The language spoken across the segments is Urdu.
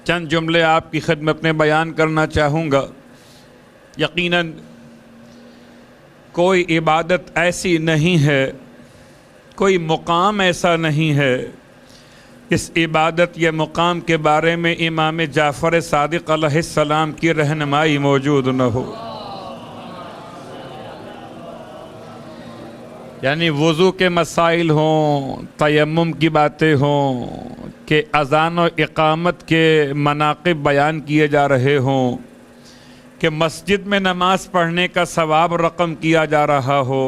چند جملے آپ کی خدمت میں بیان کرنا چاہوں گا۔ یقیناً کوئی عبادت ایسی نہیں ہے، کوئی مقام ایسا نہیں ہے اس عبادت یا مقام کے بارے میں امام جعفر صادق علیہ السلام کی رہنمائی موجود نہ ہو۔ یعنی وضو کے مسائل ہوں، تیمم کی باتیں ہوں، کہ اذان و اقامت کے مناقب بیان کیے جا رہے ہوں، کہ مسجد میں نماز پڑھنے کا ثواب رقم کیا جا رہا ہو،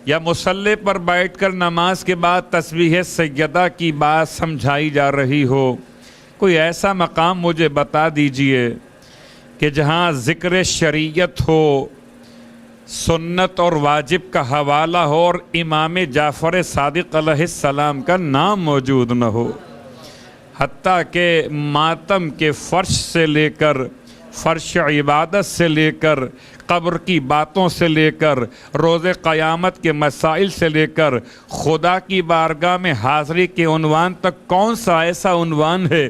یا مصلی پر بیٹھ کر نماز کے بعد تسبیح سیدہ کی بات سمجھائی جا رہی ہو، کوئی ایسا مقام مجھے بتا دیجئے کہ جہاں ذکر شریعت ہو، سنت اور واجب کا حوالہ ہو اور امام جعفر صادق علیہ السلام کا نام موجود نہ ہو۔ حتیٰ کہ ماتم کے فرش سے لے کر، فرش عبادت سے لے کر، قبر کی باتوں سے لے کر، روز قیامت کے مسائل سے لے کر، خدا کی بارگاہ میں حاضری کے عنوان تک کون سا ایسا عنوان ہے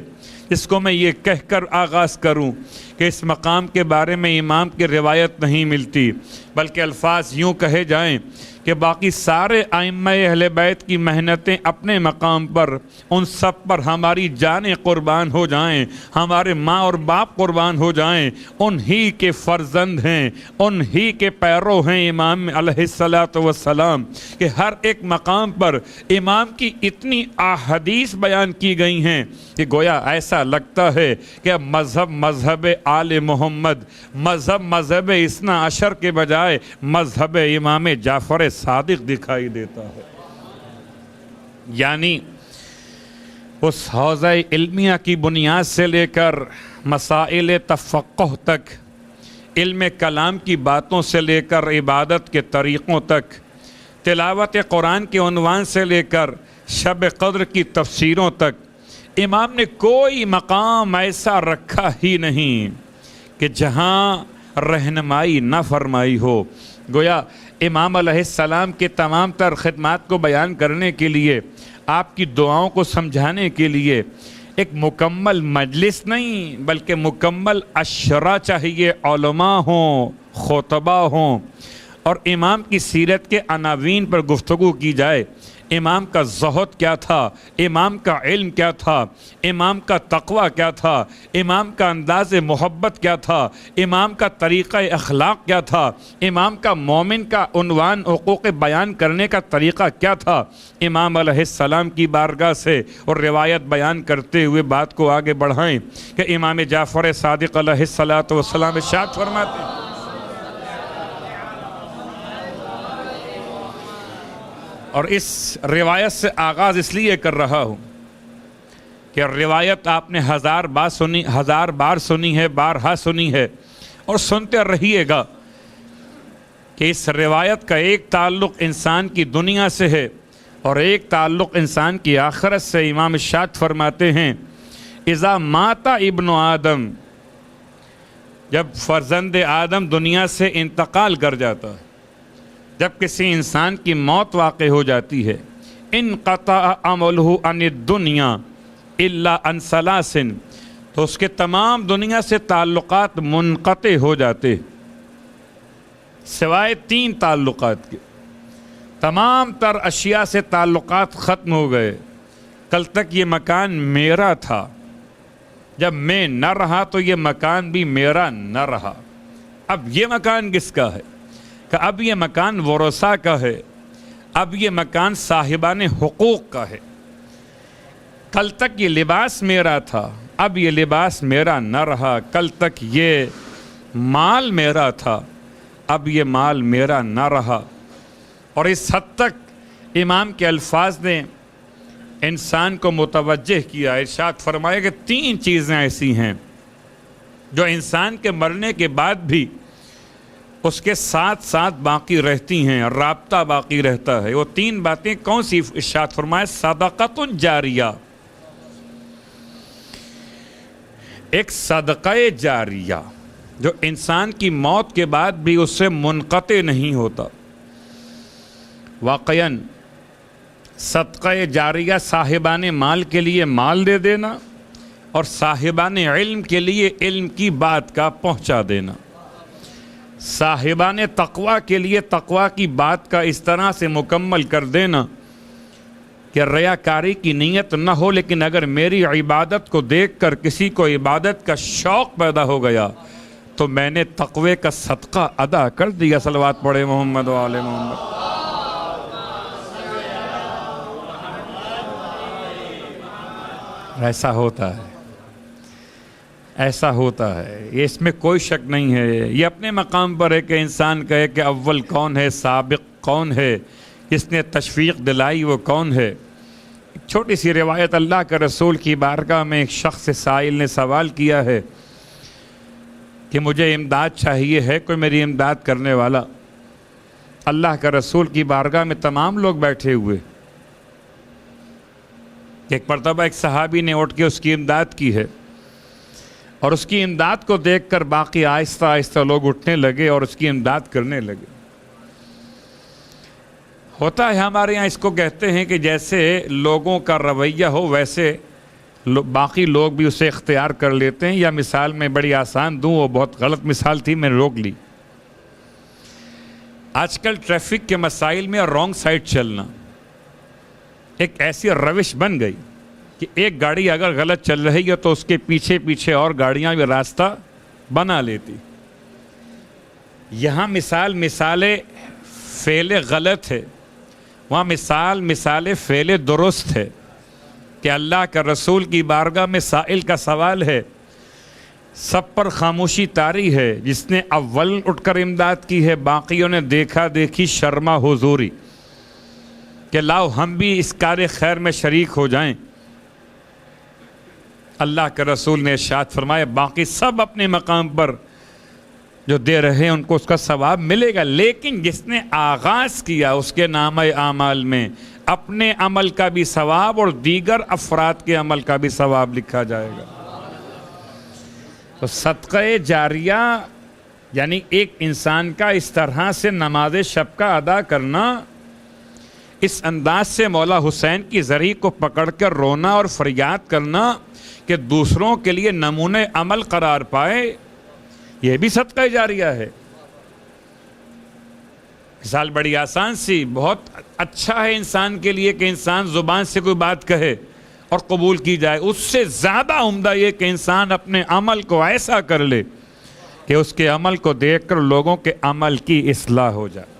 جس کو میں یہ کہہ کر آغاز کروں کہ اس مقام کے بارے میں امام کی روایت نہیں ملتی، بلکہ الفاظ یوں کہے جائیں کہ باقی سارے ائمہ اہل بیت کی محنتیں اپنے مقام پر، ان سب پر ہماری جانیں قربان ہو جائیں، ہمارے ماں اور باپ قربان ہو جائیں، انہی کے فرزند ہیں، انہی کے پیرو ہیں امام علیہ السلام، کہ ہر ایک مقام پر امام کی اتنی احادیث بیان کی گئی ہیں کہ گویا ایسا لگتا ہے کہ اب مذہب آل محمد، مذہب اثنا عشر کے بجائے مذہب امام جعفر صادق دکھائی دیتا ہے۔ یعنی اس حوزہ علمیہ کی بنیاد سے لے کر مسائل تفقہ تک، علم کلام کی باتوں سے لے کر عبادت کے طریقوں تک، تلاوت قرآن کے عنوان سے لے کر شب قدر کی تفسیروں تک، امام نے کوئی مقام ایسا رکھا ہی نہیں کہ جہاں رہنمائی نہ فرمائی ہو۔ گویا امام علیہ السلام کے تمام تر خدمات کو بیان کرنے کے لیے، آپ کی دعاؤں کو سمجھانے کے لیے ایک مکمل مجلس نہیں بلکہ مکمل عشرہ چاہیے، علماء ہوں، خطبہ ہوں، اور امام کی سیرت کے عناوین پر گفتگو کی جائے۔ امام کا زہد کیا تھا، امام کا علم کیا تھا، امام کا تقوی کیا تھا، امام کا انداز محبت کیا تھا، امام کا طریقہ اخلاق کیا تھا، امام کا مومن کا عنوان حقوق بیان کرنے کا طریقہ کیا تھا۔ امام علیہ السلام کی بارگاہ سے اور روایت بیان کرتے ہوئے بات کو آگے بڑھائیں کہ امام جعفر صادق علیہ السلام ارشاد فرماتے ہیں، اور اس روایت سے آغاز اس لیے کر رہا ہوں کہ روایت آپ نے ہزار بار سنی ہے، بارہا سنی ہے، اور سنتے رہیے گا کہ اس روایت کا ایک تعلق انسان کی دنیا سے ہے اور ایک تعلق انسان کی آخرت سے۔ امام ارشاد فرماتے ہیں، اذا مات ابن آدم، جب فرزند آدم دنیا سے انتقال کر جاتا ہے، جب کسی انسان کی موت واقع ہو جاتی ہے، انقطع عملہ عن الدنیا الا عن ثلاث، تو اس کے تمام دنیا سے تعلقات منقطع ہو جاتے سوائے 3 تعلقات کے۔ تمام تر اشیاء سے تعلقات ختم ہو گئے۔ کل تک یہ مکان میرا تھا، جب میں نہ رہا تو یہ مکان بھی میرا نہ رہا۔ اب یہ مکان کس کا ہے؟ کہ اب یہ مکان ورثاء کا ہے، اب یہ مکان صاحبان حقوق کا ہے۔ کل تک یہ لباس میرا تھا، اب یہ لباس میرا نہ رہا۔ کل تک یہ مال میرا تھا، اب یہ مال میرا نہ رہا۔ اور اس حد تک امام کے الفاظ نے انسان کو متوجہ کیا۔ ارشاد فرمایا کہ 3 چیزیں ایسی ہیں جو انسان کے مرنے کے بعد بھی اس کے ساتھ ساتھ باقی رہتی ہیں، رابطہ باقی رہتا ہے۔ وہ 3 باتیں کون سی؟ ارشاد فرمایا، صدقۃ جاریہ، ایک صدقہ جاریہ جو انسان کی موت کے بعد بھی اس سے منقطع نہیں ہوتا۔ واقعاً صدقہ جاریہ صاحبان مال کے لیے مال دے دینا، اور صاحبان علم کے لیے علم کی بات کا پہنچا دینا، صاحبان تقوی کے لیے تقوی کی بات کا اس طرح سے مکمل کر دینا کہ ریاکاری کی نیت نہ ہو، لیکن اگر میری عبادت کو دیکھ کر کسی کو عبادت کا شوق پیدا ہو گیا تو میں نے تقوی کا صدقہ ادا کر دیا۔ صلوات پڑھے محمد و آل محمد۔ ایسا ہوتا ہے، ایسا ہوتا ہے، یہ اس میں کوئی شک نہیں ہے۔ یہ اپنے مقام پر ہے کہ انسان کہے کہ اول کون ہے، سابق کون ہے، جس نے تشویق دلائی وہ کون ہے۔ ایک چھوٹی سی روایت، اللہ کے رسول کی بارگاہ میں ایک شخص سائل نے سوال کیا ہے کہ مجھے امداد چاہیے، ہے کوئی میری امداد کرنے والا؟ اللہ کے رسول کی بارگاہ میں تمام لوگ بیٹھے ہوئے۔ ایک مرتبہ ایک صحابی نے اٹھ کے اس کی امداد کی ہے، اور اس کی امداد کو دیکھ کر باقی آہستہ آہستہ لوگ اٹھنے لگے اور اس کی امداد کرنے لگے۔ ہوتا ہے ہمارے یہاں اس کو کہتے ہیں کہ جیسے لوگوں کا رویہ ہو ویسے باقی لوگ بھی اسے اختیار کر لیتے ہیں، یا مثال میں بڑی آسان دوں، وہ بہت غلط مثال تھی، میں نے روک لی۔ آج کل ٹریفک کے مسائل میں رانگ سائڈ چلنا ایک ایسی روش بن گئی کہ ایک گاڑی اگر غلط چل رہی ہے تو اس کے پیچھے پیچھے اور گاڑیاں بھی راستہ بنا لیتی۔ یہاں مثال فعل غلط ہے، وہاں مثال فعل درست ہے کہ اللہ کا رسول کی بارگاہ میں سائل کا سوال ہے، سب پر خاموشی طاری ہے، جس نے اول اٹھ کر امداد کی ہے باقیوں نے دیکھا دیکھی شرما حضوری کہ لاؤ ہم بھی اس کار خیر میں شریک ہو جائیں۔ اللہ کے رسول نے ارشاد فرمایا باقی سب اپنے مقام پر جو دے رہے ہیں ان کو اس کا ثواب ملے گا، لیکن جس نے آغاز کیا اس کے نامہ اعمال میں اپنے عمل کا بھی ثواب اور دیگر افراد کے عمل کا بھی ثواب لکھا جائے گا۔ تو صدقہ جاریہ یعنی ایک انسان کا اس طرح سے نماز شب کا ادا کرنا، اس انداز سے مولا حسین کی زری کو پکڑ کر رونا اور فریاد کرنا کہ دوسروں کے لیے نمونہ عمل قرار پائے، یہ بھی صدقہ جاریہ ہے۔ مثال بڑی آسان سی، بہت اچھا ہے انسان کے لیے کہ انسان زبان سے کوئی بات کہے اور قبول کی جائے، اس سے زیادہ عمدہ یہ کہ انسان اپنے عمل کو ایسا کر لے کہ اس کے عمل کو دیکھ کر لوگوں کے عمل کی اصلاح ہو جائے۔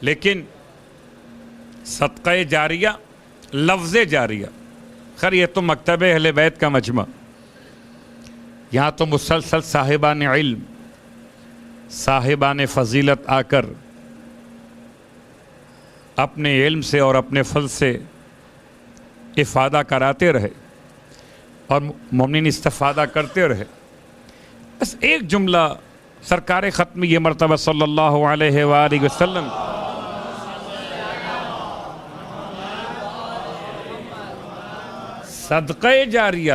لیکن صدقہ جاریہ، لفظ جاریہ، خیر یہ تو مکتب اہل بیت کا مجمع، یہاں تو مسلسل صاحبان علم، صاحبان فضیلت آ کر اپنے علم سے اور اپنے فضل سے افادہ کراتے رہے اور مومنین استفادہ کرتے رہے۔ بس ایک جملہ سرکار ختم یہ مرتبہ صلی اللہ علیہ وآلہ وسلم صدقہ جاریہ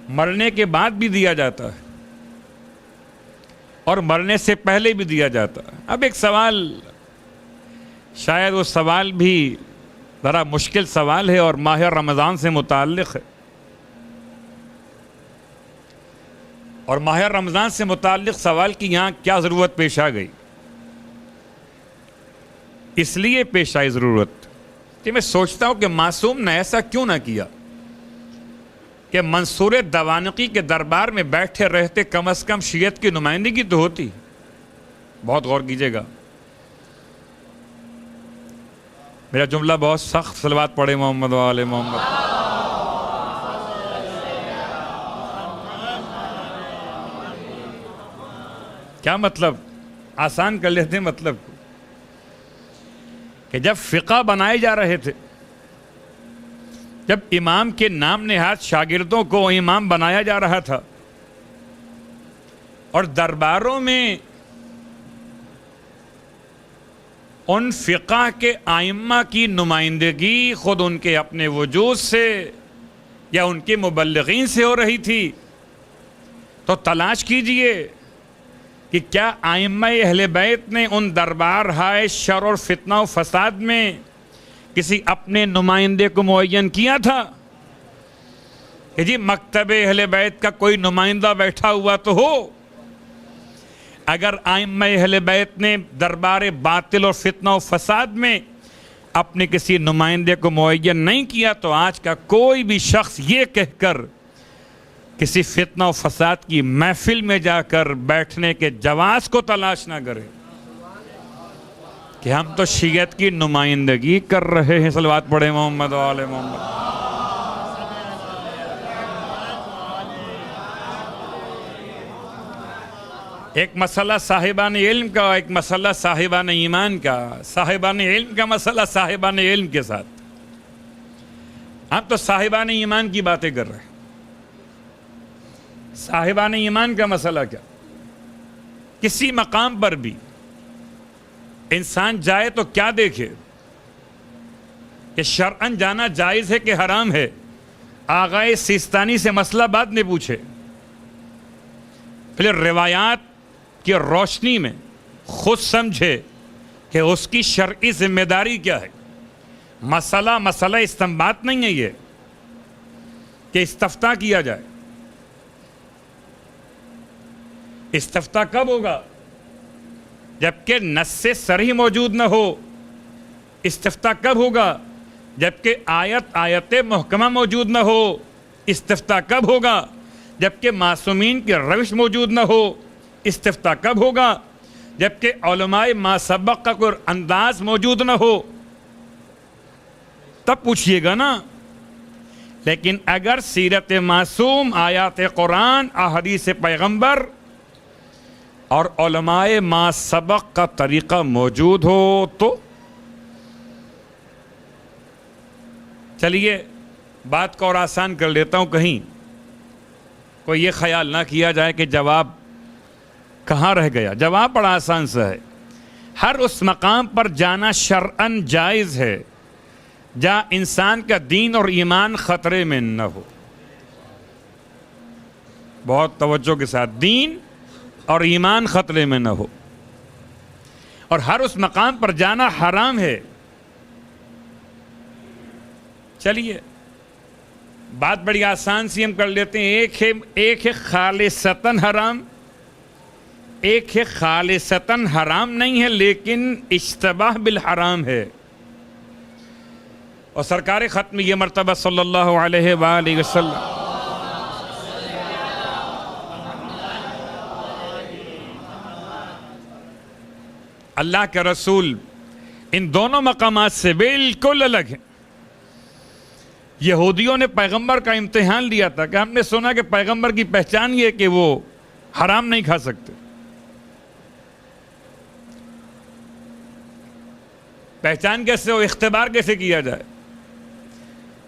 مرنے کے بعد بھی دیا جاتا ہے اور مرنے سے پہلے بھی دیا جاتا ہے۔ اب ایک سوال، شاید وہ سوال بھی ذرا مشکل سوال ہے اور ماہ رمضان سے متعلق ہے، اور ماہ رمضان سے متعلق سوال کی یہاں کیا ضرورت پیش آ گئی؟ اس لیے پیش آئی ضرورت کہ میں سوچتا ہوں کہ معصوم نے ایسا کیوں نہ کیا کہ منصور دوانقی کے دربار میں بیٹھے رہتے کم از کم شیعت کی نمائندگی تو ہوتی۔ بہت غور کیجئے گا، میرا جملہ بہت سخت، صلوات پڑھے محمد و آل محمد۔ کیا مطلب؟ آسان کر لیتے ہیں مطلب کو، کہ جب فقہ بنائے جا رہے تھے، جب امام کے نام نہاد شاگردوں کو امام بنایا جا رہا تھا اور درباروں میں ان فقہ کے ائمہ کی نمائندگی خود ان کے اپنے وجود سے یا ان کے مبلغین سے ہو رہی تھی، تو تلاش کیجئے کہ کیا ائمہ اہل بیت نے ان دربار ہائے شر اور فتنہ و فساد میں کسی اپنے نمائندے کو معین کیا تھا کہ جی مکتب اہل بیت کا کوئی نمائندہ بیٹھا ہوا تو ہو؟ اگر ائمہ اہل بیت نے دربار باطل اور فتنہ و فساد میں اپنے کسی نمائندے کو معین نہیں کیا تو آج کا کوئی بھی شخص یہ کہہ کر کسی فتنہ و فساد کی محفل میں جا کر بیٹھنے کے جواز کو تلاش نہ کرے کہ ہم تو شیعت کی نمائندگی کر رہے ہیں۔ صلوات پڑھیں محمد و آل محمد۔ ایک مسئلہ صاحبان علم کا، ایک مسئلہ صاحبان ایمان کا۔ صاحبان علم کا مسئلہ صاحبان علم کے ساتھ، ہم تو صاحبان ایمان کی باتیں کر رہے ہیں۔ صاحبان ایمان کا مسئلہ کیا؟ کسی مقام پر بھی انسان جائے تو کیا دیکھے کہ شرعاً جانا جائز ہے کہ حرام ہے؟ آغائے سیستانی سے مسئلہ بعد میں پوچھے، پھر روایات کی روشنی میں خود سمجھے کہ اس کی شرعی ذمہ داری کیا ہے۔ مسئلہ استنباط نہیں ہے یہ کہ استفتاء کیا جائے۔ استفتاء کب ہوگا؟ جبکہ نص صریح موجود نہ ہو۔ استفتاء کب ہوگا؟ جبکہ آیت محکمہ موجود نہ ہو۔ استفتاء کب ہوگا؟ جبکہ معصومین کی روش موجود نہ ہو۔ استفتاء کب ہوگا؟ جبکہ علماء ما سبق کا کوئی انداز موجود نہ ہو، تب پوچھئے گا نا۔ لیکن اگر سیرت معصوم، آیات قرآن، احادیث پیغمبر اور علماء ما سبق کا طریقہ موجود ہو تو چلیے بات کو اور آسان کر لیتا ہوں، کہیں کوئی یہ خیال نہ کیا جائے کہ جواب کہاں رہ گیا۔ جواب بڑا آسان سا ہے۔ ہر اس مقام پر جانا شرعاً جائز ہے جہاں انسان کا دین اور ایمان خطرے میں نہ ہو۔ بہت توجہ کے ساتھ، دین اور ایمان خطرے میں نہ ہو۔ اور ہر اس مقام پر جانا حرام ہے۔ چلیے بات بڑی آسان سی ہم کر لیتے ہیں۔ ایک ہے خالصتاً حرام، ایک ہے خالصتاً حرام نہیں ہے لیکن اشتباہ بالحرام ہے۔ اور سرکار ختم یہ مرتبہ صلی اللہ علیہ وآلہ وسلم اللہ کے رسول ان دونوں مقامات سے بالکل الگ ہیں۔ یہودیوں نے پیغمبر کا امتحان لیا تھا کہ ہم نے سنا کہ پیغمبر کی پہچان یہ کہ وہ حرام نہیں کھا سکتے۔ پہچان کیسے ہو؟ اختبار کیسے کیا جائے؟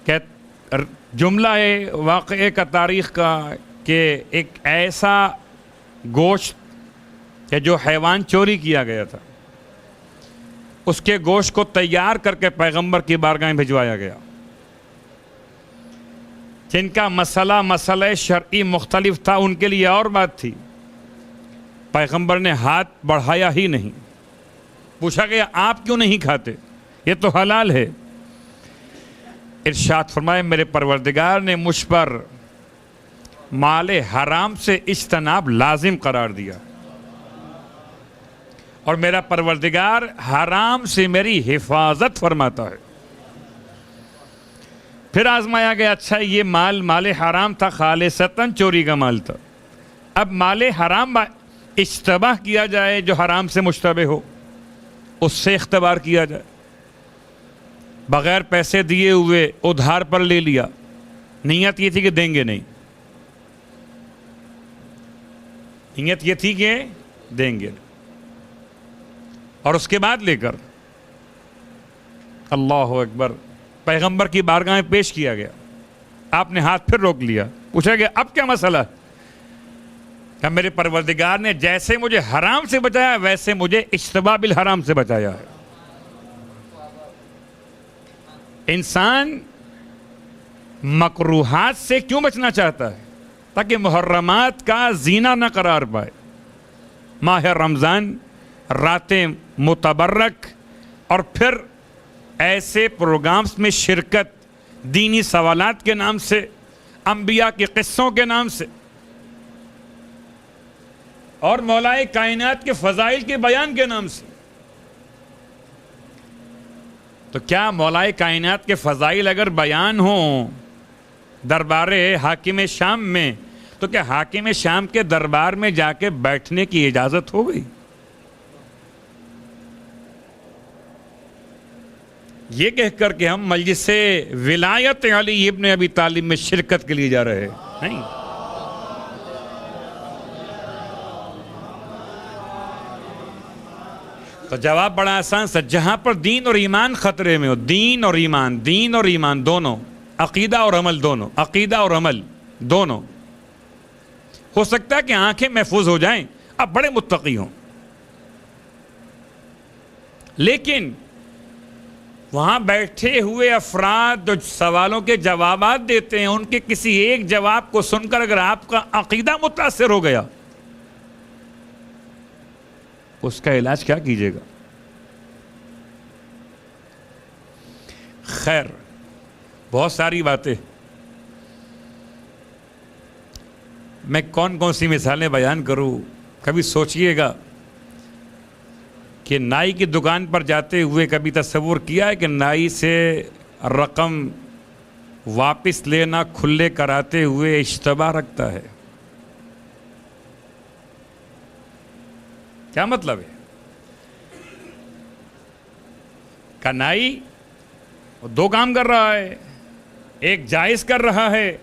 کہ جملہ ہے واقعے کا، تاریخ کا، کہ ایک ایسا گوشت کہ جو حیوان چوری کیا گیا تھا، اس کے گوشت کو تیار کر کے پیغمبر کی بارگاہ میں بھجوایا گیا۔ جن کا مسئلہ شرعی مختلف تھا ان کے لیے اور بات تھی، پیغمبر نے ہاتھ بڑھایا ہی نہیں۔ پوچھا گیا آپ کیوں نہیں کھاتے؟ یہ تو حلال ہے۔ ارشاد فرمائے میرے پروردگار نے مجھ پر مال حرام سے اجتناب لازم قرار دیا، اور میرا پروردگار حرام سے میری حفاظت فرماتا ہے۔ پھر آزمایا گیا، اچھا یہ مال حرام تھا، خالصتاً چوری کا مال تھا، اب مال حرام اشتباہ کیا جائے جو حرام سے مشتبہ ہو، اس سے اختبار کیا جائے۔ بغیر پیسے دیے ہوئے ادھار پر لے لیا، نیت یہ تھی کہ دیں گے نہیں، نیت یہ تھی کہ دیں گے نہیں، اور اس کے بعد لے کر اللہ اکبر پیغمبر کی بارگاہ میں پیش کیا گیا۔ آپ نے ہاتھ پھر روک لیا، پوچھا گیا اب کیا مسئلہ ہے؟ کہ میرے پروردگار نے جیسے مجھے حرام سے بچایا ویسے مجھے اشتباہ بالحرام سے بچایا ہے۔ انسان مکروہات سے کیوں بچنا چاہتا ہے؟ تاکہ محرمات کا زینہ نہ قرار پائے۔ ماہ رمضان، راتیں متبرک، اور پھر ایسے پروگرامز میں شرکت دینی سوالات کے نام سے، انبیاء کے قصوں کے نام سے، اور مولائے کائنات کے فضائل کے بیان کے نام سے. تو کیا مولائے کائنات کے فضائل اگر بیان ہوں دربار حاکم شام میں، تو کیا حاکم شام کے دربار میں جا کے بیٹھنے کی اجازت ہو گئی؟ یہ کہہ کر کہ ہم مجلس ولایت علی ابن ابی طالب میں شرکت کے لیے جا رہے ہیں، نہیں. تو جواب بڑا آسان سا، جہاں پر دین اور ایمان خطرے میں ہو، دین اور ایمان دونوں، عقیدہ اور عمل دونوں، عقیدہ اور عمل دونوں، ہو سکتا ہے کہ آنکھیں محفوظ ہو جائیں، اب بڑے متقی ہوں، لیکن وہاں بیٹھے ہوئے افراد جو سوالوں کے جوابات دیتے ہیں، ان کے کسی ایک جواب کو سن کر اگر آپ کا عقیدہ متاثر ہو گیا، اس کا علاج کیا کیجیے گا؟ خیر، بہت ساری باتیں، میں کون سی مثالیں بیان کروں. کبھی سوچئے گا کہ نائی کی دکان پر جاتے ہوئے کبھی تصور کیا ہے کہ نائی سے رقم واپس لینا کھلے کراتے ہوئے اشتباہ رکھتا ہے؟ کیا مطلب ہے؟ کہ نائی دو کام کر رہا ہے، ایک جائز کر رہا ہے،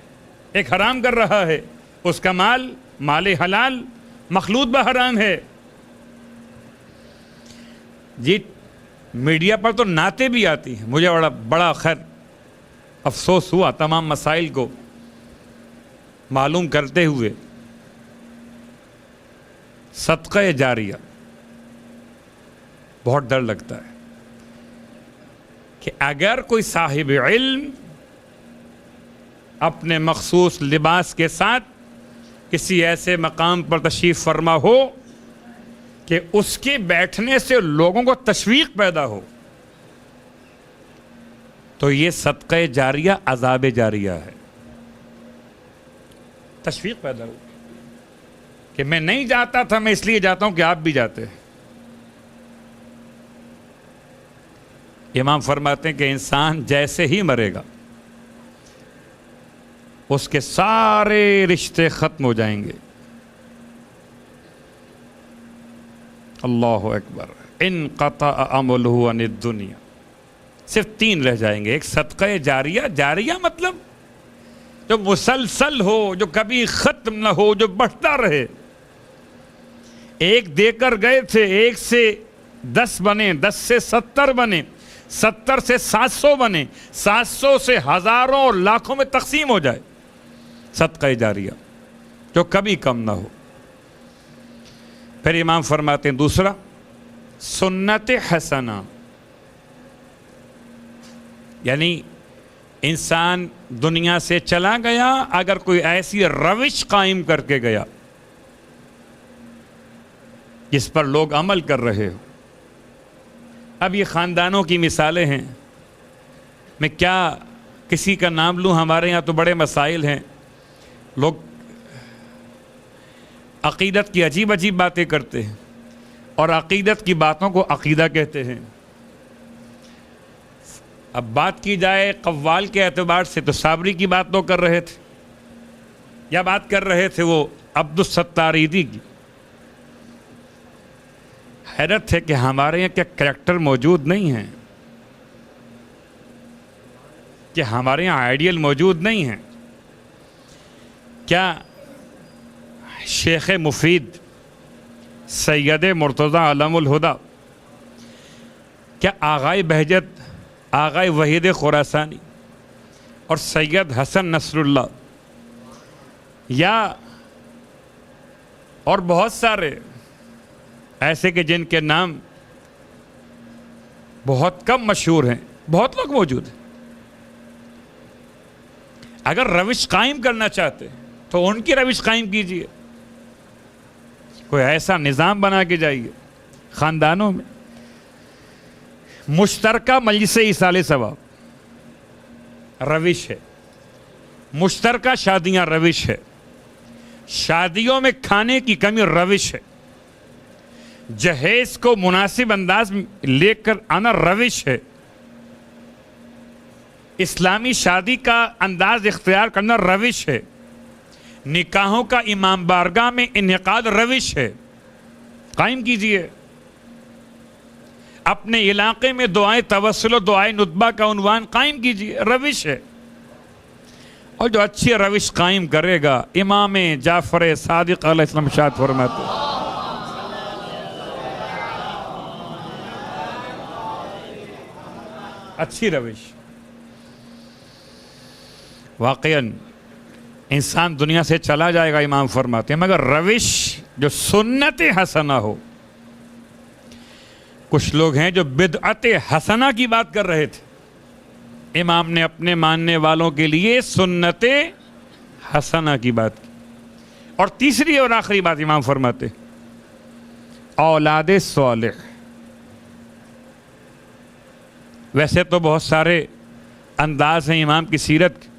ایک حرام کر رہا ہے. اس کا مال حلال مخلوط بحرام ہے. جی میڈیا پر تو نعتیں بھی آتی ہیں. مجھے بڑا خیر افسوس ہوا تمام مسائل کو معلوم کرتے ہوئے. صدقہ جاریہ، بہت ڈر لگتا ہے کہ اگر کوئی صاحب علم اپنے مخصوص لباس کے ساتھ کسی ایسے مقام پر تشریف فرما ہو کہ اس کے بیٹھنے سے لوگوں کو تشویق پیدا ہو، تو یہ صدقہ جاریہ عذاب جاریہ ہے. تشویق پیدا ہو کہ میں نہیں جاتا تھا، میں اس لیے جاتا ہوں کہ آپ بھی جاتے ہیں. امام فرماتے ہیں کہ انسان جیسے ہی مرے گا اس کے سارے رشتے ختم ہو جائیں گے. اللہ اکبر. انقطع عملہ عن الدنیا، صرف 3 رہ جائیں گے. ایک صدقہ جاریہ، جاریہ مطلب جو مسلسل ہو، جو کبھی ختم نہ ہو، جو بڑھتا رہے. ایک دے کر گئے تھے، 1 سے 10 بنے، 10 سے 70 بنے، 70 سے 700 بنے، 700 سے ہزاروں اور لاکھوں میں تقسیم ہو جائے. صدقہ جاریہ جو کبھی کم نہ ہو. پھر امام فرماتے ہیں دوسرا سنت حسنہ، یعنی انسان دنیا سے چلا گیا اگر کوئی ایسی روش قائم کر کے گیا جس پر لوگ عمل کر رہے ہو. اب یہ خاندانوں کی مثالیں ہیں، میں کیا کسی کا نام لوں؟ ہمارے یہاں تو بڑے مسائل ہیں. لوگ عقیدت کی عجیب عجیب باتیں کرتے ہیں اور عقیدت کی باتوں کو عقیدہ کہتے ہیں. اب بات کی جائے قوال کے اعتبار سے تو صابری کی بات تو کر رہے تھے، یا بات کر رہے تھے وہ عبدالستاریدی کی. حیرت ہے کہ ہمارے یہاں کیا کریکٹر موجود نہیں ہیں، کہ ہمارے یہاں آئیڈیل موجود نہیں ہیں. کیا شیخ مفید سید مرتضی علم الہدی، کیا آغائے بہجت آغائے وحید خراسانی اور سید حسن نصر اللہ، یا اور بہت سارے ایسے کہ جن کے نام بہت کم مشہور ہیں، بہت لوگ موجود ہیں. اگر روش قائم کرنا چاہتے ہیں تو ان کی روش قائم کیجئے. کوئی ایسا نظام بنا کے جائیے خاندانوں میں. مشترکہ مجلس ایصال ثواب روش ہے، مشترکہ شادیاں روش ہے، شادیوں میں کھانے کی کمی روش ہے، جہیز کو مناسب انداز میں لے کر آنا روش ہے، اسلامی شادی کا انداز اختیار کرنا روش ہے، نکاحوں کا امام بارگاہ میں انعقاد روش ہے، قائم کیجئے۔ اپنے علاقے میں دعائیں توسل و دعائیں ندبہ کا عنوان قائم کیجئے، روش ہے۔ اور جو اچھی روش قائم کرے گا، امام جعفر صادق علیہ السلام ارشاد فرماتے ہیں، اچھی روش، واقعاً انسان دنیا سے چلا جائے گا، امام فرماتے ہیں، مگر روش جو سنت حسنہ ہو۔ کچھ لوگ ہیں جو بدعت حسنہ کی بات کر رہے تھے، امام نے اپنے ماننے والوں کے لیے سنت حسنہ کی بات کی۔ اور تیسری اور آخری بات امام فرماتے، اولاد صالح۔ ویسے تو بہت سارے انداز ہیں امام کی سیرت کے،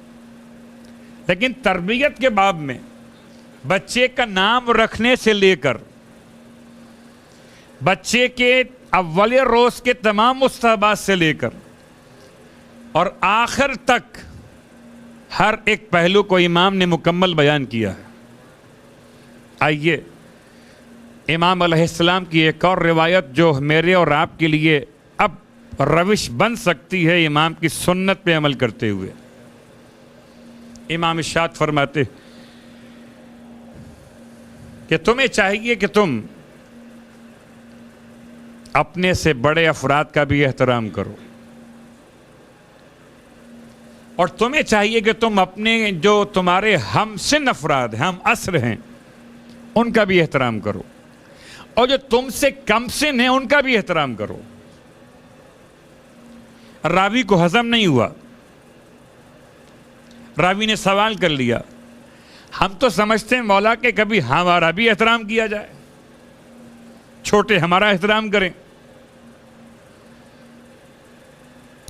لیکن تربیت کے باب میں بچے کا نام رکھنے سے لے کر بچے کے اول روز کے تمام مستحبات سے لے کر اور آخر تک ہر ایک پہلو کو امام نے مکمل بیان کیا ہے۔ آئیے امام علیہ السلام کی ایک اور روایت جو میرے اور آپ کے لیے اب روش بن سکتی ہے امام کی سنت پہ عمل کرتے ہوئے۔ امام ارشاد فرماتے کہ تمہیں چاہیے کہ تم اپنے سے بڑے افراد کا بھی احترام کرو، اور تمہیں چاہیے کہ تم اپنے جو تمہارے ہم سن افراد ہیں، ہم عصر ہیں، ان کا بھی احترام کرو، اور جو تم سے کم سن ہیں ان کا بھی احترام کرو۔ راوی کو ہضم نہیں ہوا، راوی نے سوال کر لیا، ہم تو سمجھتے ہیں مولا کہ کبھی ہمارا بھی احترام کیا جائے، چھوٹے ہمارا احترام کریں،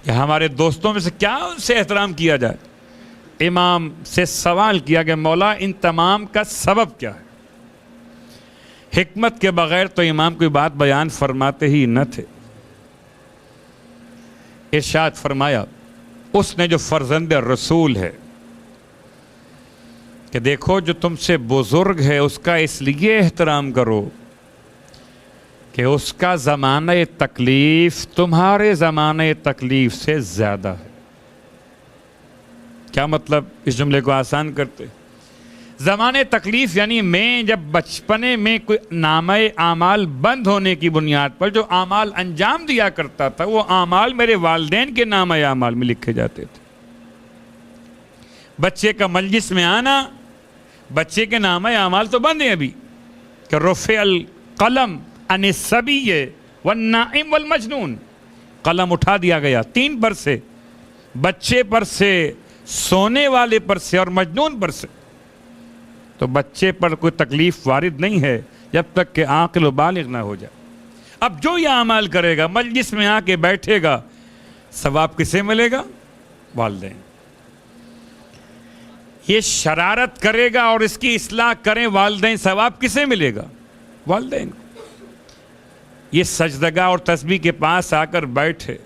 کہ ہمارے دوستوں میں سے کیا ان سے احترام کیا جائے۔ امام سے سوال کیا کہ مولا ان تمام کا سبب کیا ہے؟ حکمت کے بغیر تو امام کوئی بات بیان فرماتے ہی نہ تھے۔ ارشاد فرمایا، اس نے جو فرزند رسول ہے کہ دیکھو جو تم سے بزرگ ہے اس کا اس لیے احترام کرو کہ اس کا زمانہ تکلیف تمہارے زمانہ تکلیف سے زیادہ ہے۔ کیا مطلب؟ اس جملے کو آسان کرتے، زمانہ تکلیف یعنی میں جب بچپنے میں کوئی نامہ اعمال بند ہونے کی بنیاد پر جو اعمال انجام دیا کرتا تھا، وہ اعمال میرے والدین کے نامہ اعمال میں لکھے جاتے تھے۔ بچے کا مجلس میں آنا، بچے کے نامہ اعمال تو بند ہیں ابھی، کہ رفع القلم عن الصبی والنائم والمجنون، قلم اٹھا دیا گیا 3 پر سے، بچے پر سے، سونے والے پر سے اور مجنون پر سے۔ تو بچے پر کوئی تکلیف وارد نہیں ہے جب تک کہ عاقل و بالغ نہ ہو جائے۔ اب جو یہ اعمال کرے گا، مجلس میں آ کے بیٹھے گا، ثواب کسے ملے گا؟ والدین۔ یہ شرارت کرے گا اور اس کی اصلاح کریں والدین، ثواب کسے ملے گا؟ والدین۔ یہ سجدگاہ اور تسبیح کے پاس آ کر بیٹھے،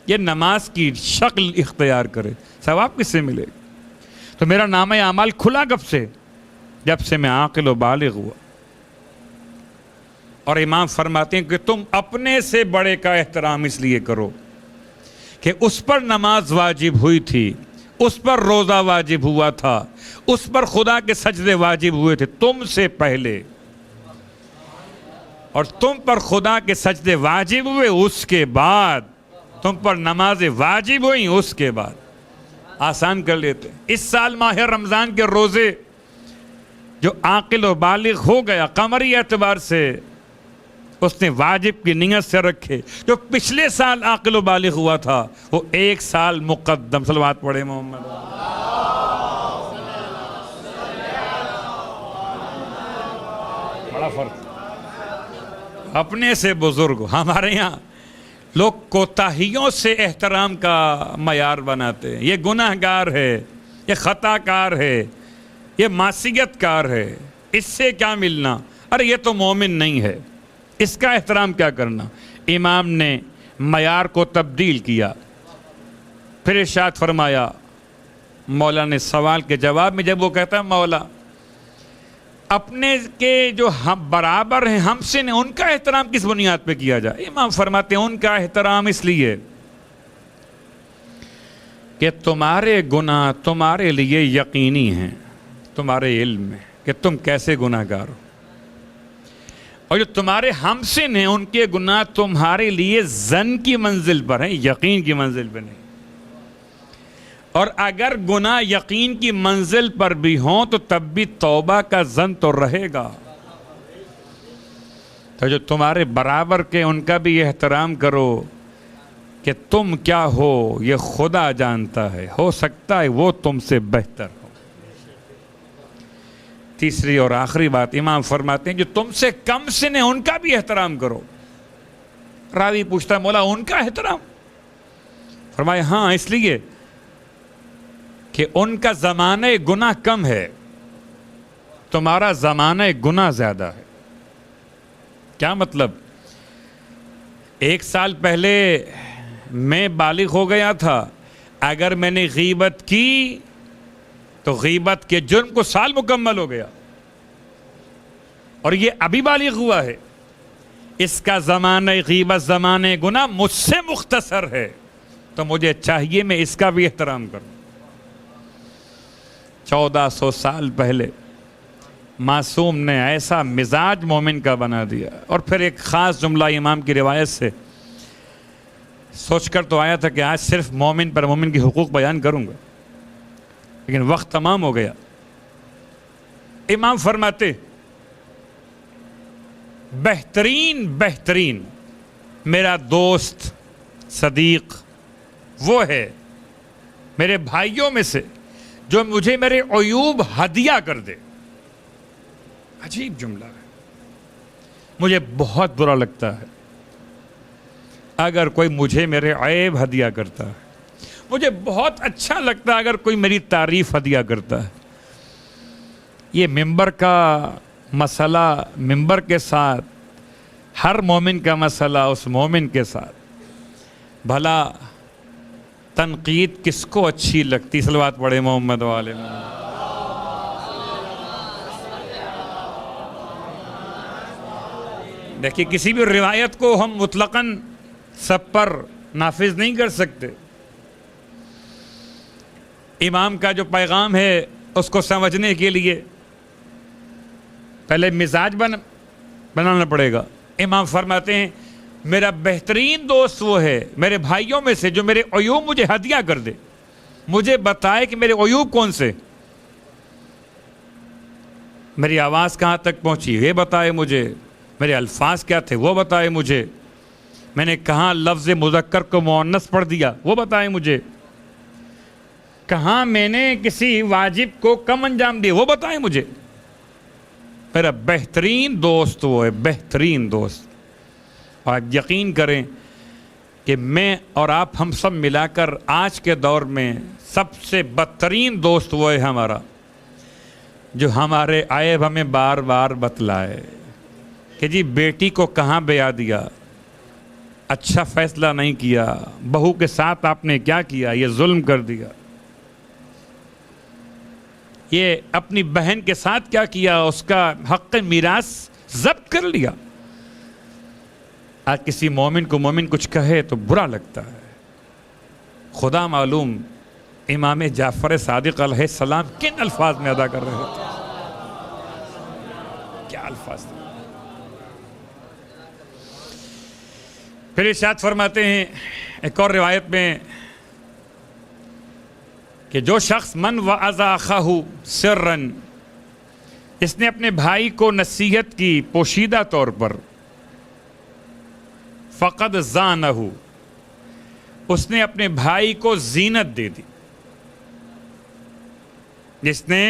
یہ نماز کی شکل اختیار کرے، ثواب کس سے ملے گا؟ تو میرا نامہ اعمال کھلا کب سے؟ جب سے میں عاقل و بالغ ہوا۔ اور امام فرماتے ہیں کہ تم اپنے سے بڑے کا احترام اس لیے کرو کہ اس پر نماز واجب ہوئی تھی، اس پر روزہ واجب ہوا تھا، اس پر خدا کے سجدے واجب ہوئے تھے تم سے پہلے، اور تم پر خدا کے سجدے واجب ہوئے اس کے بعد، تم پر نماز واجب ہوئی اس کے بعد۔ آسان کر لیتے۔ اس سال ماہ رمضان کے روزے جو عاقل و بالغ ہو گیا قمری اعتبار سے، اس نے واجب کی نیت سے رکھے۔ جو پچھلے سال عاقل و بالغ ہوا تھا وہ 1 سال مقدم۔ صلوات پڑھے محمد۔ بڑا فرق۔ اپنے سے بزرگ، ہمارے یہاں لوگ کوتاہیوں سے احترام کا معیار بناتے ہیں. یہ گناہ گار ہے، یہ خطا کار ہے، یہ معصیت کار ہے، اس سے کیا ملنا، ارے یہ تو مومن نہیں ہے، اس کا احترام کیا کرنا. امام نے معیار کو تبدیل کیا. پھر ارشاد فرمایا، مولا نے سوال کے جواب میں جب وہ کہتا ہے مولا اپنے کے جو ہم برابر ہیں ہم سے نے، ان کا احترام کس بنیاد پہ کیا جائے؟ امام فرماتے ہیں ان کا احترام اس لیے کہ تمہارے گناہ تمہارے لیے یقینی ہیں، تمہارے علم میں کہ تم کیسے گناہ گار ہو، اور جو تمہارے ہم سے ہیں ان کے گناہ تمہارے لیے ظن کی منزل پر ہیں، یقین کی منزل پہ نہیں. اور اگر گناہ یقین کی منزل پر بھی ہوں تو تب بھی توبہ کا ظن تو رہے گا. تو جو تمہارے برابر کے ان کا بھی احترام کرو کہ تم کیا ہو یہ خدا جانتا ہے، ہو سکتا ہے وہ تم سے بہتر ہو. تیسری اور آخری بات امام فرماتے ہیں جو تم سے کم سن ہیں ان کا بھی احترام کرو. راوی پوچھتا ہے مولا ان کا احترام؟ فرمایا ہاں اس لیے کہ ان کا زمانہ گناہ کم ہے، تمہارا زمانہ گناہ زیادہ ہے. کیا مطلب؟ 1 سال پہلے میں بالغ ہو گیا تھا، اگر میں نے غیبت کی تو غیبت کے جرم کو سال مکمل ہو گیا، اور یہ ابھی بالغ ہوا ہے، اس کا زمانہ غیبت زمانہ گناہ مجھ سے مختصر ہے، تو مجھے چاہیے میں اس کا بھی احترام کروں. 1400 سال پہلے معصوم نے ایسا مزاج مومن کا بنا دیا. اور پھر ایک خاص جملہ امام کی روایت سے سوچ کر تو آیا تھا کہ آج صرف مومن پر مومن کی حقوق بیان کروں گا، لیکن وقت تمام ہو گیا. امام فرماتے بہترین میرا دوست صدیق وہ ہے میرے بھائیوں میں سے جو مجھے میرے عیوب ہدیہ کر دے. عجیب جملہ ہے، مجھے بہت برا لگتا ہے اگر کوئی مجھے میرے عیب ہدیہ کرتا ہے، مجھے بہت اچھا لگتا ہے اگر کوئی میری تعریف ہدیہ کرتا ہے. یہ ممبر کا مسئلہ ممبر کے ساتھ، ہر مومن کا مسئلہ اس مومن کے ساتھ. بھلا تنقید کس کو اچھی لگتی؟ صلوات پڑھے محمد والے محمد. دیکھیے کسی بھی روایت کو ہم مطلقاً سب پر نافذ نہیں کر سکتے. امام کا جو پیغام ہے اس کو سمجھنے کے لیے پہلے مزاج بنانا پڑے گا. امام فرماتے ہیں میرا بہترین دوست وہ ہے میرے بھائیوں میں سے جو میرے عیوب مجھے ہدیہ کر دے، مجھے بتائے کہ میرے عیوب کون سے، میری آواز کہاں تک پہنچی یہ بتائے مجھے، میرے الفاظ کیا تھے وہ بتائے مجھے، میں نے کہاں لفظ مذکر کو مؤنث پڑھ دیا وہ بتائے مجھے، کہاں میں نے کسی واجب کو کم انجام دیا وہ بتائے مجھے. میرا بہترین دوست وہ ہے، بہترین دوست. اور آپ یقین کریں کہ میں اور آپ ہم سب ملا کر آج کے دور میں سب سے بدترین دوست وہ ہے ہمارا جو ہمارے عیب ہمیں بار بار بتلائے کہ جی بیٹی کو کہاں بیاہ دیا، اچھا فیصلہ نہیں کیا، بہو کے ساتھ آپ نے کیا کیا، یہ ظلم کر دیا، یہ اپنی بہن کے ساتھ کیا کیا، اس کا حق میراث ضبط کر لیا. آج کسی مومن کو مومن کچھ کہے تو برا لگتا ہے. خدا معلوم امام جعفر صادق علیہ السلام کن الفاظ میں ادا کر رہے تھے، کیا الفاظ تھے. پھر ارشاد فرماتے ہیں ایک اور روایت میں کہ جو شخص من وعظ اخاہ سرا، اس نے اپنے بھائی کو نصیحت کی پوشیدہ طور پر، فقد زانہ، اس نے اپنے بھائی کو زینت دے دی. جس نے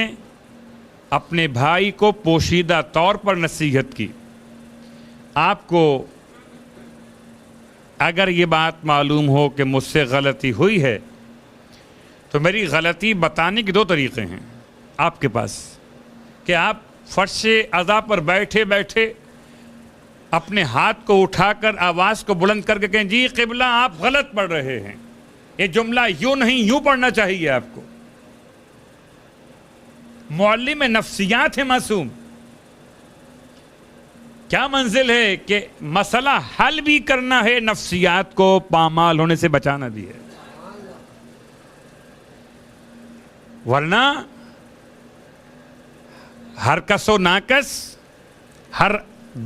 اپنے بھائی کو پوشیدہ طور پر نصیحت کی. آپ کو اگر یہ بات معلوم ہو کہ مجھ سے غلطی ہوئی ہے تو میری غلطی بتانے کے دو طریقے ہیں آپ کے پاس، کہ آپ فرش عزا پر بیٹھے بیٹھے اپنے ہاتھ کو اٹھا کر آواز کو بلند کر کے کہیں جی قبلہ آپ غلط پڑھ رہے ہیں، یہ جملہ یوں نہیں یوں پڑھنا چاہیے آپ کو۔ معلم نفسیات ہے معصوم، کیا منزل ہے کہ مسئلہ حل بھی کرنا ہے، نفسیات کو پامال ہونے سے بچانا بھی ہے، ورنہ ہر کس و ناکس ہر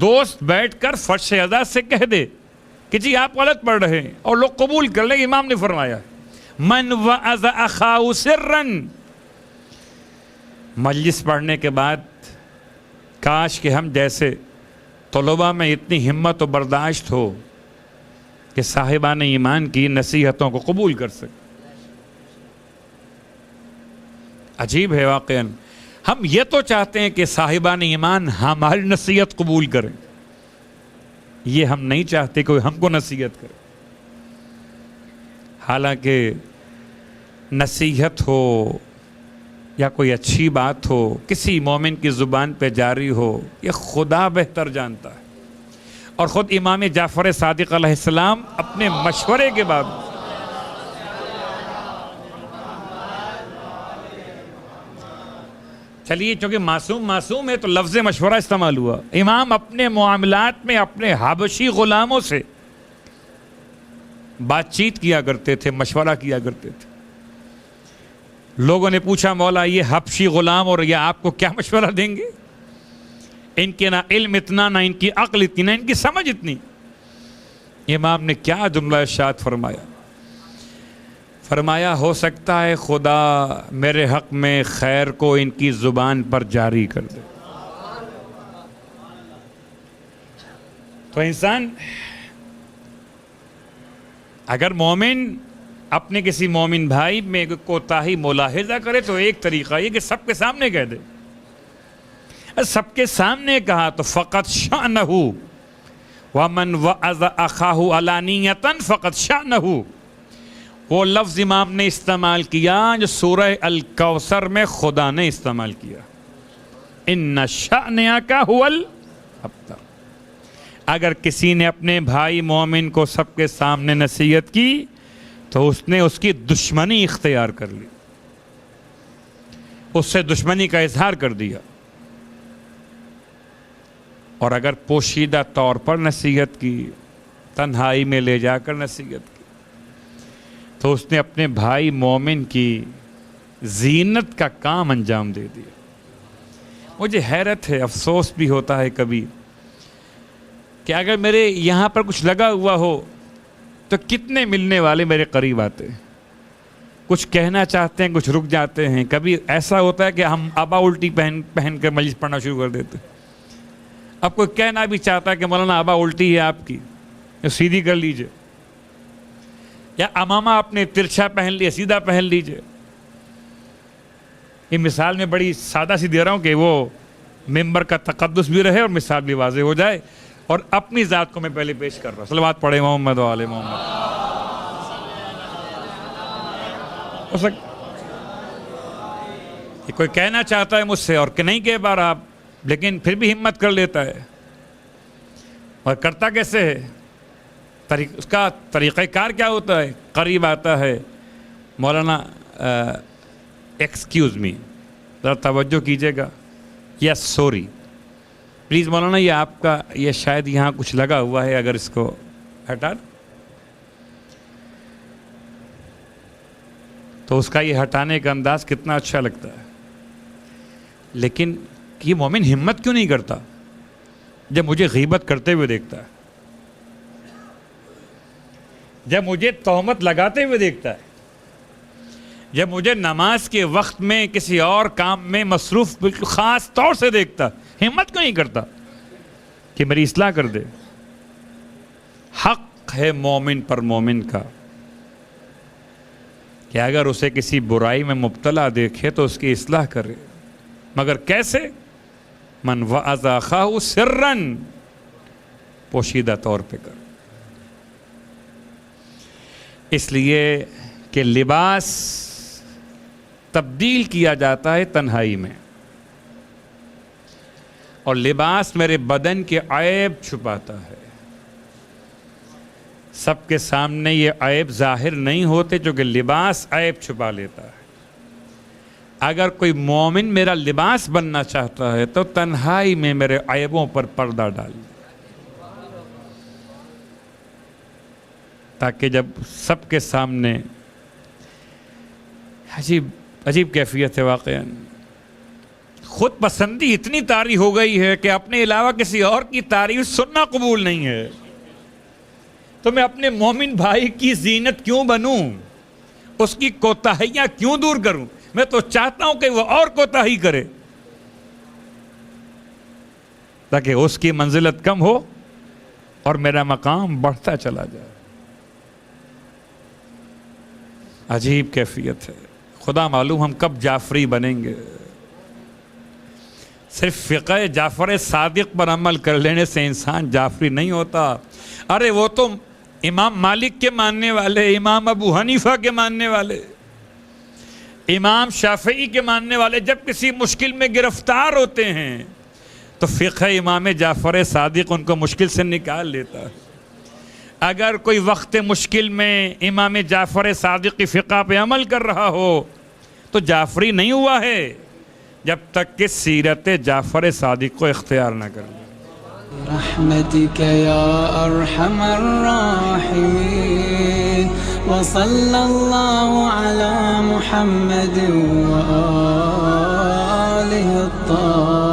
دوست بیٹھ کر فرش عزا سے کہہ دے کہ جی آپ غلط پڑھ رہے ہیں اور لوگ قبول کر لیں۔ امام نے فرمایا من وعظ اخاہ سرا، مجلس پڑھنے کے بعد کاش کہ ہم جیسے طلباء میں اتنی ہمت و برداشت ہو کہ صاحبان ایمان کی نصیحتوں کو قبول کر سکیں۔ عجیب ہے واقعاً، ہم یہ تو چاہتے ہیں کہ صاحبان ایمان ہماری نصیحت قبول کریں، یہ ہم نہیں چاہتے کوئی ہم کو نصیحت کرے۔ حالانکہ نصیحت ہو یا کوئی اچھی بات ہو کسی مومن کی زبان پہ جاری ہو، یہ خدا بہتر جانتا ہے۔ اور خود امام جعفر صادق علیہ السلام اپنے مشورے کے بعد چلیے چونکہ معصوم ہے تو لفظ مشورہ استعمال ہوا، امام اپنے معاملات میں اپنے حبشی غلاموں سے بات چیت کیا کرتے تھے، مشورہ کیا کرتے تھے۔ لوگوں نے پوچھا مولا یہ حبشی غلام اور یہ آپ کو کیا مشورہ دیں گے؟ ان کے نہ علم اتنا، نہ ان کی عقل اتنی، نہ ان کی سمجھ اتنی۔ امام نے کیا جملہ ارشاد فرمایا ہو سکتا ہے خدا میرے حق میں خیر کو ان کی زبان پر جاری کر دے۔ تو انسان اگر مومن اپنے کسی مومن بھائی میں کوتاہی ملاحظہ کرے تو ایک طریقہ یہ کہ سب کے سامنے کہہ دے۔ سب کے سامنے کہا تو فقط شأنہ ومن وعظ اخاہ علانیۃ فقط شأنہ، وہ لفظ امام نے استعمال کیا جو سورہ الکوثر میں خدا نے استعمال کیا، ان شأنک ھو الابتر۔ اگر کسی نے اپنے بھائی مومن کو سب کے سامنے نصیحت کی تو اس نے اس کی دشمنی اختیار کر لی، اس سے دشمنی کا اظہار کر دیا۔ اور اگر پوشیدہ طور پر نصیحت کی، تنہائی میں لے جا کر نصیحت کی، تو اس نے اپنے بھائی مومن کی زینت کا کام انجام دے دیا۔ مجھے حیرت ہے، افسوس بھی ہوتا ہے کبھی کہ اگر میرے یہاں پر کچھ لگا ہوا ہو تو کتنے ملنے والے میرے قریب آتے ہیں، کچھ کہنا چاہتے ہیں، کچھ رک جاتے ہیں۔ کبھی ایسا ہوتا ہے کہ ہم آبا الٹی پہن کر مجلس پڑھنا شروع کر دیتے ہیں۔ اب کوئی کہنا بھی چاہتا ہے کہ مولانا آبا الٹی ہے آپ کی، سیدھی کر لیجئے، یا امامہ آپ نے ترچھا پہن لیا، سیدھا پہن لیجئے۔ یہ مثال میں بڑی سادہ سی دے رہا ہوں کہ وہ ممبر کا تقدس بھی رہے اور مثال بھی واضح ہو جائے۔ اور اپنی ذات کو میں پہلے پیش کر رہا ہوں، صلوات پڑھے محمد و آل محمد۔ ہو سکتا کہ کوئی کہنا چاہتا ہے مجھ سے اور کہ نہیں کہہ پا رہا، لیکن پھر بھی ہمت کر لیتا ہے، اور کرتا کیسے ہے، اس کا طریقہ کار کیا ہوتا ہے؟ قریب آتا ہے، مولانا ایکسکیوز می، ذرا توجہ کیجیے گا، یس سوری پلیز مولانا یہ آپ کا یہ شاید یہاں کچھ لگا ہوا ہے، اگر اس کو ہٹا تو اس کا یہ ہٹانے کا انداز کتنا اچھا لگتا ہے۔ لیکن یہ مومن ہمت کیوں نہیں کرتا جب مجھے غیبت کرتے ہوئے دیکھتا ہے، جب مجھے تہمت لگاتے ہوئے دیکھتا ہے، جب مجھے نماز کے وقت میں کسی اور کام میں مصروف بالکل خاص طور سے دیکھتا، ہمت کیوں نہیں کرتا کہ میری اصلاح کر دے؟ حق ہے مومن پر مومن کا کہ اگر اسے کسی برائی میں مبتلا دیکھے تو اس کی اصلاح کرے، مگر کیسے؟ من وعظ اخاہ سرا، پوشیدہ طور پہ کر۔ اس لیے کہ لباس تبدیل کیا جاتا ہے تنہائی میں، اور لباس میرے بدن کے عیب چھپاتا ہے۔ سب کے سامنے یہ عیب ظاہر نہیں ہوتے چونکہ لباس عیب چھپا لیتا ہے۔ اگر کوئی مومن میرا لباس بننا چاہتا ہے تو تنہائی میں میرے عیبوں پر پردہ ڈال دے، تاکہ جب سب کے سامنے عجیب کیفیت ہے واقعاً۔ خود پسندی اتنی طاری ہو گئی ہے کہ اپنے علاوہ کسی اور کی تعریف سننا قبول نہیں ہے، تو میں اپنے مومن بھائی کی زینت کیوں بنوں، اس کی کوتاہیاں کیوں دور کروں؟ میں تو چاہتا ہوں کہ وہ اور کوتاہی کرے تاکہ اس کی منزلت کم ہو اور میرا مقام بڑھتا چلا جائے۔ عجیب کیفیت ہے، خدا معلوم ہم کب جعفری بنیں گے۔ صرف فقہ جعفر صادق پر عمل کر لینے سے انسان جعفری نہیں ہوتا۔ ارے وہ تو امام مالک کے ماننے والے، امام ابو حنیفہ کے ماننے والے، امام شافعی کے ماننے والے جب کسی مشکل میں گرفتار ہوتے ہیں تو فقہ امام جعفر صادق ان کو مشکل سے نکال لیتا ہے۔ اگر کوئی وقت مشکل میں امام جعفر صادق کی فقہ پہ عمل کر رہا ہو تو جعفری نہیں ہوا ہے جب تک کہ سیرت جعفر صادق کو اختیار نہ کر لے۔ برحمتك يا أرحم الراحمين وصلى الله على محمد وآله الطاهرين